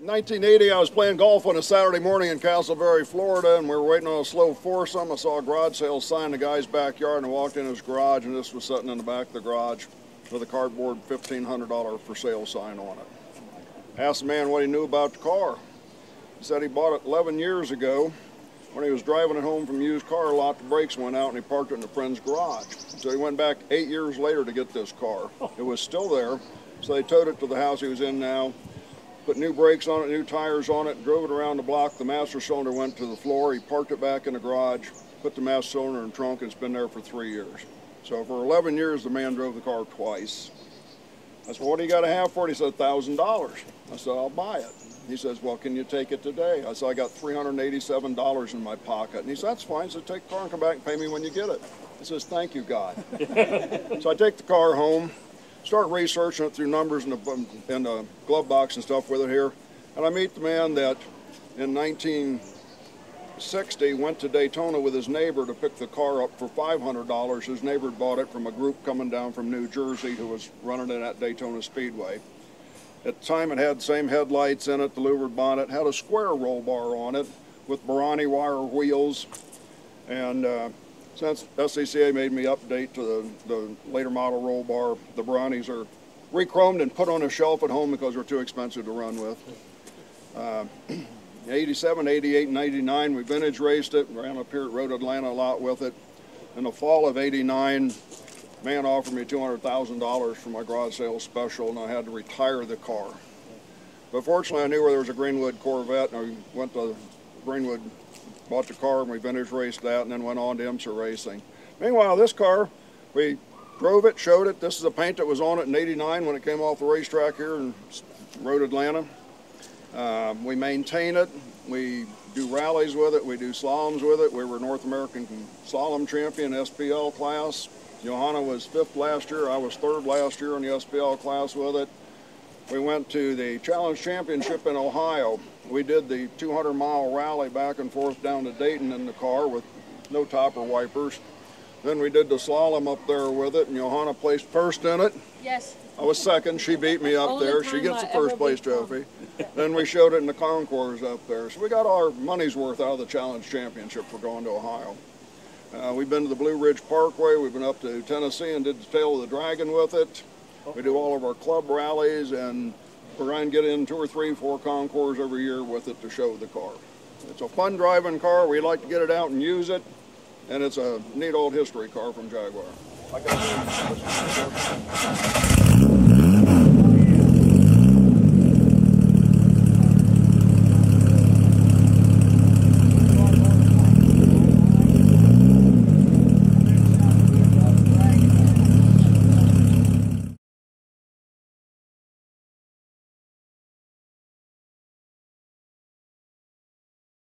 1980, I was playing golf on a Saturday morning in Castleberry, Florida, and we were waiting on a slow foursome. I saw a garage sale sign in the guy's backyard, and I walked in his garage, and this was sitting in the back of the garage with a cardboard $1,500 for sale sign on it. Asked the man what he knew about the car. He said he bought it 11 years ago. When he was driving it home from a used car lot, the brakes went out, and he parked it in a friend's garage. So he went back 8 years later to get this car. It was still there, so they towed it to the house he was in now. Put new brakes on it, new tires on it, drove it around the block. The master cylinder went to the floor. He parked it back in the garage, put the master cylinder in the trunk, and it's been there for 3 years. So for 11 years, the man drove the car twice. I said, what do you got to have for it? He said, $1,000. I said, I'll buy it. He says, well, can you take it today? I said, I got $387 in my pocket. And he said, that's fine. He said, take the car and come back and pay me when you get it. He says, thank you, God. So I take the car home, start researching it through numbers in the glove box and stuff with it here. And I meet the man that in 1960 went to Daytona with his neighbor to pick the car up for $500. His neighbor bought it from a group coming down from New Jersey who was running it at Daytona Speedway. At the time, it had the same headlights in it, the louvered bonnet, had a square roll bar on it with Barani wire wheels. And since SCCA made me update to the later model roll bar, the Baranis are re-chromed and put on a shelf at home because they're too expensive to run with. 87, 88, and 89, we vintage raced it, ran up here at Road Atlanta a lot with it. In the fall of 89, man offered me $200,000 for my garage sale special, and I had to retire the car. But fortunately, I knew where there was a Greenwood Corvette, and I went to Greenwood, bought the car, and we vintage raced that, and then went on to IMSA racing. Meanwhile, this car, we drove it, showed it. This is the paint that was on it in 89 when it came off the racetrack here in Road Atlanta. We maintain it. We do rallies with it. We do slaloms with it. We were North American slalom champion, SPL class. Johanna was 5th last year. I was 3rd last year in the SPL class with it. We went to the Challenge Championship in Ohio. We did the 200-mile rally back and forth down to Dayton in the car with no topper wipers. Then we did the slalom up there with it, and Johanna placed 1st in it. Yes. I was 2nd. She beat me up there. She gets the 1st place trophy. Then we showed it in the Concours up there. So we got our money's worth out of the Challenge Championship for going to Ohio. We've been to the Blue Ridge Parkway. We've been up to Tennessee and did the Tail of the Dragon with it. We do all of our club rallies, and we're trying to get in 2 or 3, 4 concours every year with it to show the car. It's a fun driving car. We like to get it out and use it, and it's a neat old history car from Jaguar.